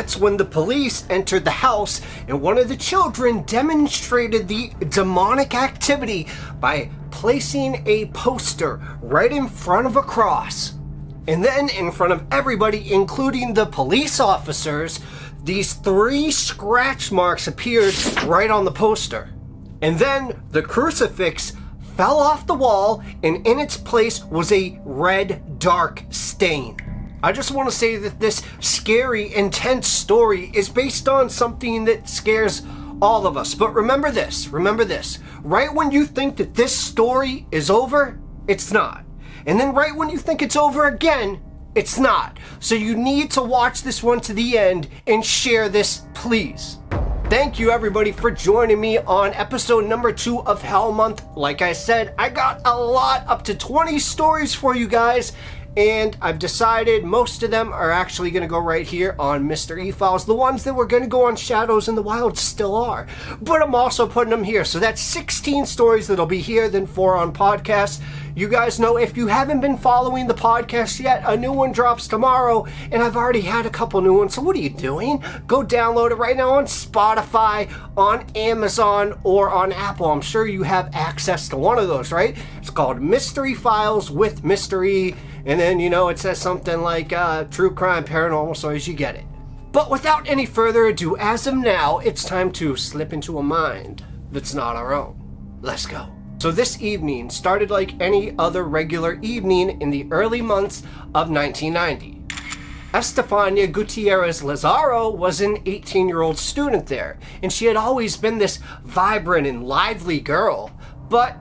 that's when the police entered the house, and one of the children demonstrated the demonic activity by placing a poster right in front of a cross. And then in front of everybody, including the police officers, these 3 scratch marks appeared right on the poster. And then the crucifix fell off the wall, and in its place was a red dark stain. I just want to say that this scary, intense story is based on something that scares all of us. But remember this, right when you think that this story is over, it's not. And then right when you think it's over again, it's not. So you need to watch this one to the end and share this, please. Thank you everybody for joining me on episode number 2 of Hell Month. Like I said, I got a lot, up to 20 stories for you guys, and I've decided most of them are actually going to go right here on MrEFiles. The ones that were going to go on Shadows in the Wild still are, but I'm also putting them here. So that's 16 stories that'll be here, then 4 on podcast. You guys know, if you haven't been following the podcast yet, a new one drops tomorrow, and I've already had a couple new ones, so what are you doing? Go download it right now on Spotify, on Amazon, or on Apple. I'm sure you have access to one of those, right? It's called MrEFiles with Mystery, and then, you know, it says something like True Crime, Paranormal Stories, you get it. But without any further ado, as of now, it's time to slip into a mind that's not our own. Let's go. So this evening started like any other regular evening in the early months of 1990. Estefania Gutierrez Lazaro was an 18-year-old student there, and she had always been this vibrant and lively girl, but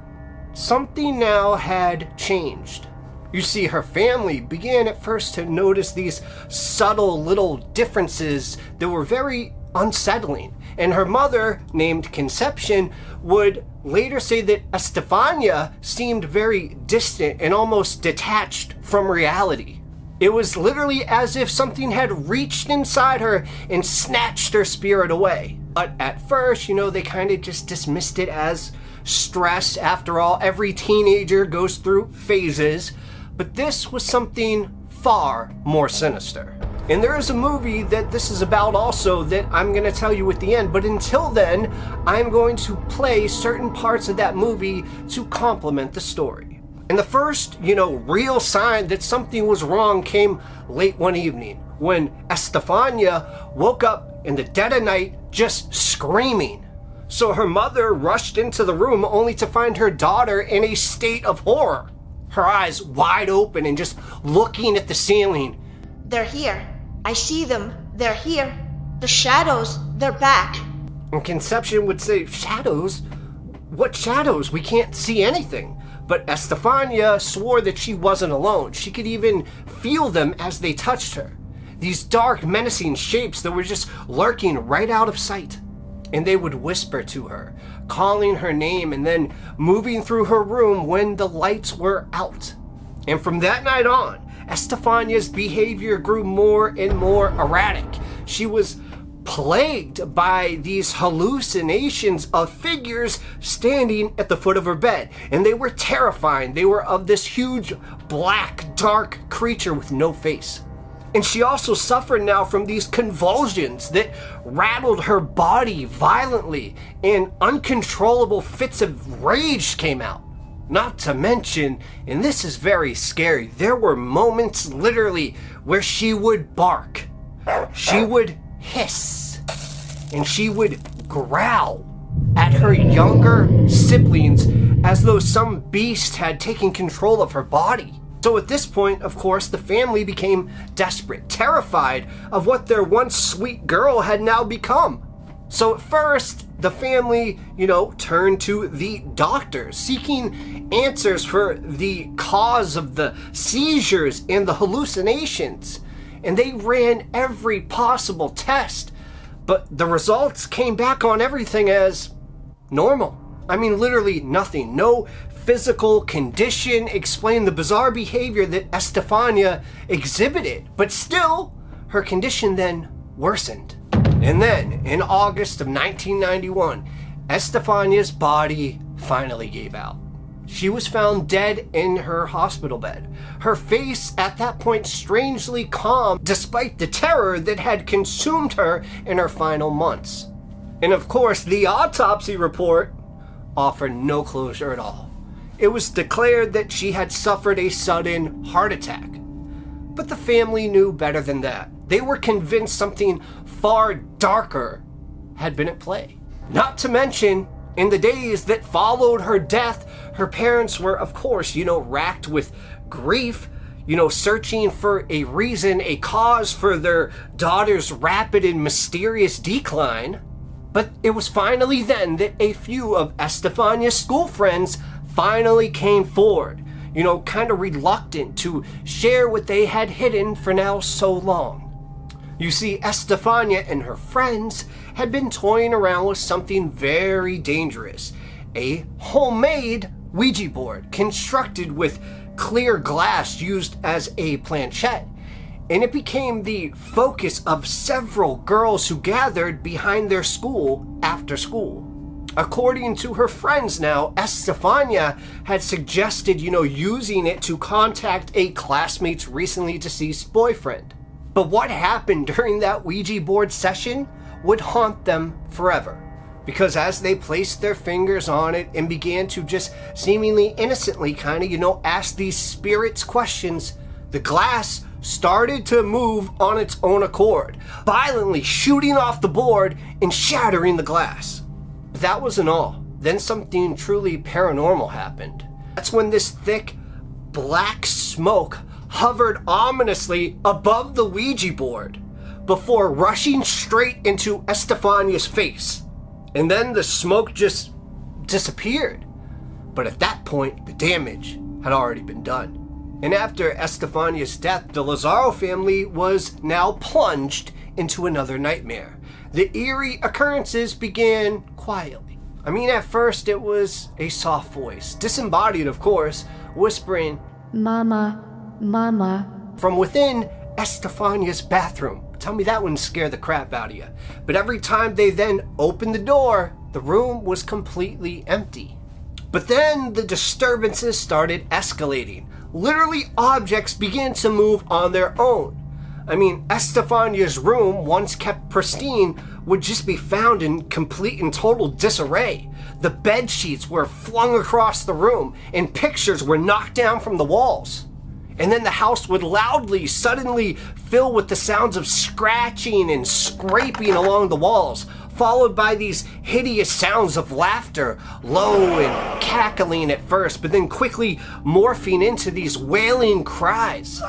something now had changed. You see, her family began at first to notice these subtle little differences that were very unsettling, and her mother, named Conception, would later say that Estefania seemed very distant and almost detached from reality. It was literally as if something had reached inside her and snatched her spirit away. But at first, you know, they kind of just dismissed it as stress. After all, every teenager goes through phases, but this was something far more sinister. And there is a movie that this is about also that I'm going to tell you at the end, but until then, I'm going to play certain parts of that movie to complement the story. And the first, real sign that something was wrong came late one evening when Estefania woke up in the dead of night just screaming. So her mother rushed into the room only to find her daughter in a state of horror, her eyes wide open and just looking at the ceiling. They're here. I see them. They're here. The shadows, they're back. And Conception would say, shadows? What shadows? We can't see anything. But Estefania swore that she wasn't alone. She could even feel them as they touched her. These dark, menacing shapes that were just lurking right out of sight. And they would whisper to her, calling her name and then moving through her room when the lights were out. And from that night on, Estefania's behavior grew more and more erratic. She was plagued by these hallucinations of figures standing at the foot of her bed. And they were terrifying. They were of this huge, black, dark creature with no face. And she also suffered now from these convulsions that rattled her body violently, and uncontrollable fits of rage came out. Not to mention, and this is very scary, there were moments literally where she would bark, she would hiss, and she would growl at her younger siblings as though some beast had taken control of her body. So at this point, of course, the family became desperate, terrified of what their once sweet girl had now become. So at first, the family, turned to the doctors, seeking answers for the cause of the seizures and the hallucinations. And they ran every possible test, but the results came back on everything as normal. I mean, literally nothing. No physical condition explained the bizarre behavior that Estefania exhibited, but still, her condition then worsened. And then, in August of 1991, Estefania's body finally gave out. She was found dead in her hospital bed. Her face at that point strangely calm despite the terror that had consumed her in her final months. And of course, the autopsy report offered no closure at all. It was declared that she had suffered a sudden heart attack. But the family knew better than that. They were convinced something far darker had been at play. Not to mention, in the days that followed her death, her parents were, of course, racked with grief, searching for a reason, a cause for their daughter's rapid and mysterious decline. But it was finally then that a few of Estefania's school friends finally came forward, kind of reluctant to share what they had hidden for now so long. You see, Estefania and her friends had been toying around with something very dangerous, a homemade Ouija board constructed with clear glass used as a planchette, and it became the focus of several girls who gathered behind their school after school. According to her friends now, Estefania had suggested, using it to contact a classmate's recently deceased boyfriend. But what happened during that Ouija board session would haunt them forever. Because as they placed their fingers on it and began to just seemingly innocently ask these spirits questions, the glass started to move on its own accord, violently shooting off the board and shattering the glass. But that wasn't all. Then something truly paranormal happened. That's when this thick, black smoke hovered ominously above the Ouija board before rushing straight into Estefania's face. And then the smoke just disappeared. But at that point, the damage had already been done. And after Estefania's death, the Lazaro family was now plunged into another nightmare. The eerie occurrences began quietly. At first it was a soft voice, disembodied of course, whispering, "Mama, Mama," from within Estefania's bathroom. Tell me that wouldn't scare the crap out of you. But every time they then opened the door, the room was completely empty. But then the disturbances started escalating. Literally, objects began to move on their own. Estefania's room, once kept pristine, would just be found in complete and total disarray. The bed sheets were flung across the room, and pictures were knocked down from the walls. And then the house would suddenly fill with the sounds of scratching and scraping along the walls, followed by these hideous sounds of laughter, low and cackling at first, but then quickly morphing into these wailing cries.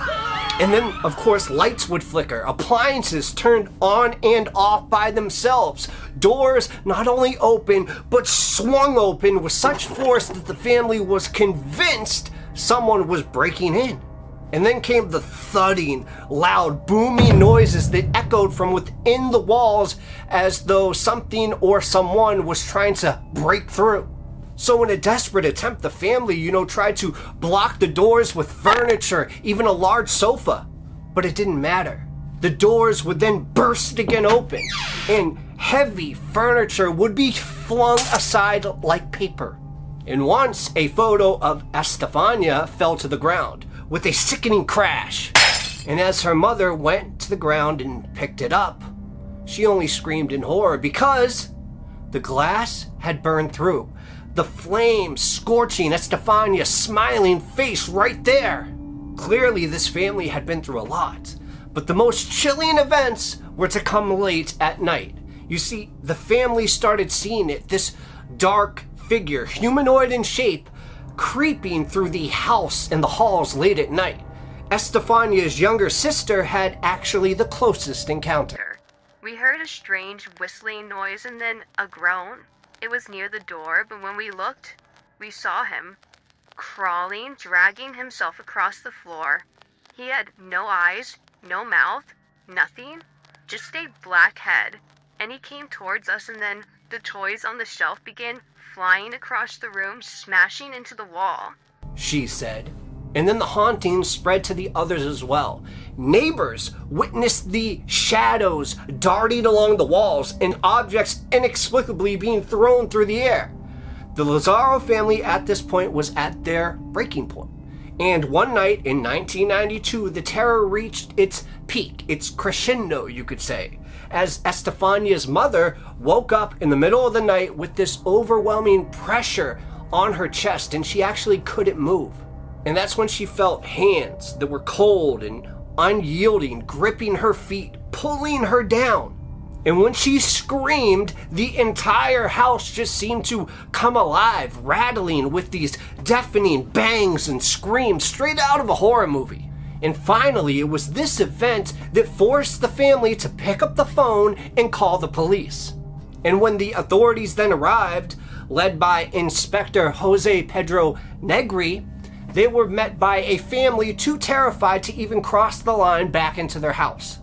And then, of course, lights would flicker, appliances turned on and off by themselves, doors not only open, but swung open with such force that the family was convinced someone was breaking in. And then came the thudding, loud, booming noises that echoed from within the walls as though something or someone was trying to break through. So in a desperate attempt, the family, tried to block the doors with furniture, even a large sofa. But it didn't matter. The doors would then burst again open, and heavy furniture would be flung aside like paper. And once a photo of Estefania fell to the ground with a sickening crash. And as her mother went to the ground and picked it up, she only screamed in horror because the glass had burned through, the flames scorching Estefania's smiling face right there. Clearly, this family had been through a lot, but the most chilling events were to come late at night. You see, the family started seeing it, this dark figure, humanoid in shape, creeping through the house and the halls late at night. Estefania's younger sister had actually the closest encounter. We heard a strange whistling noise and then a groan. It was near the door, but when we looked, we saw him crawling, dragging himself across the floor. He had no eyes, no mouth, nothing, just a black head. And he came towards us, and then the toys on the shelf began flying across the room, smashing into the wall, she said. And then the haunting spread to the others as well. Neighbors witnessed the shadows darting along the walls and objects inexplicably being thrown through the air. The Lazaro family at this point was at their breaking point. And one night in 1992, the terror reached its peak, its crescendo, you could say, as Estefania's mother woke up in the middle of the night with this overwhelming pressure on her chest, and she actually couldn't move. And that's when she felt hands that were cold and unyielding, gripping her feet, pulling her down. And when she screamed, the entire house just seemed to come alive, rattling with these deafening bangs and screams straight out of a horror movie. And finally, it was this event that forced the family to pick up the phone and call the police. And when the authorities then arrived, led by Inspector Jose Pedro Negri, they were met by a family too terrified to even cross the line back into their house.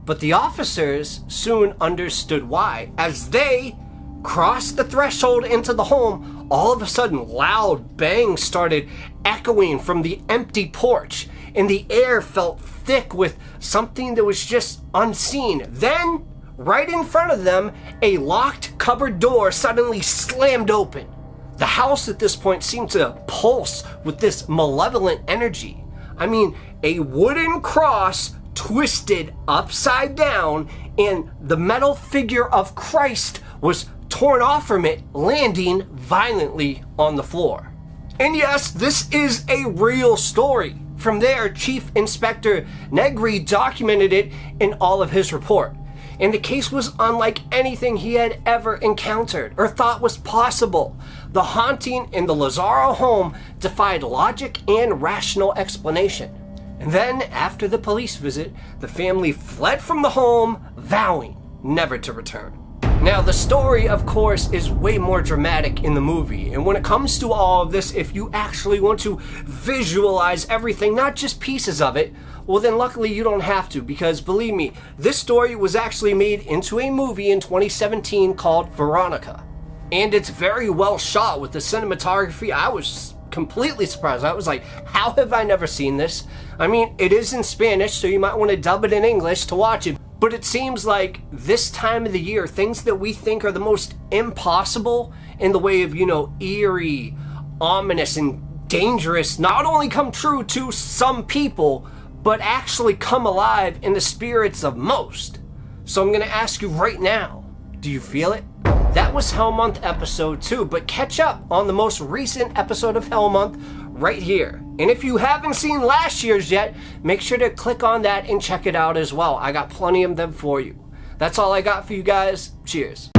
But the officers soon understood why. As they crossed the threshold into the home, all of a sudden loud bangs started echoing from the empty porch, and the air felt thick with something that was just unseen. Then, right in front of them, a locked cupboard door suddenly slammed open. The house at this point seemed to pulse with this malevolent energy. I mean, a wooden cross twisted upside down, and the metal figure of Christ was torn off from it, landing violently on the floor. And yes, this is a real story. From there, Chief Inspector Negri documented it in all of his report. And the case was unlike anything he had ever encountered or thought was possible. The haunting in the Lazaro home defied logic and rational explanation. And then, after the police visit, the family fled from the home, vowing never to return. Now, the story, of course, is way more dramatic in the movie. And when it comes to all of this, if you actually want to visualize everything, not just pieces of it, well then luckily you don't have to, because believe me, this story was actually made into a movie in 2017 called Veronica. And it's very well shot with the cinematography. I was completely surprised. I was like, how have I never seen this? I mean, it is in Spanish, so you might want to dub it in English to watch it. But it seems like this time of the year, things that we think are the most impossible in the way of, eerie, ominous, and dangerous, not only come true to some people, but actually come alive in the spirits of most. So I'm going to ask you right now, do you feel it? That was Hell Month episode 2, but catch up on the most recent episode of Hell Month right here. And if you haven't seen last year's yet, make sure to click on that and check it out as well. I got plenty of them for you. That's all I got for you guys. Cheers.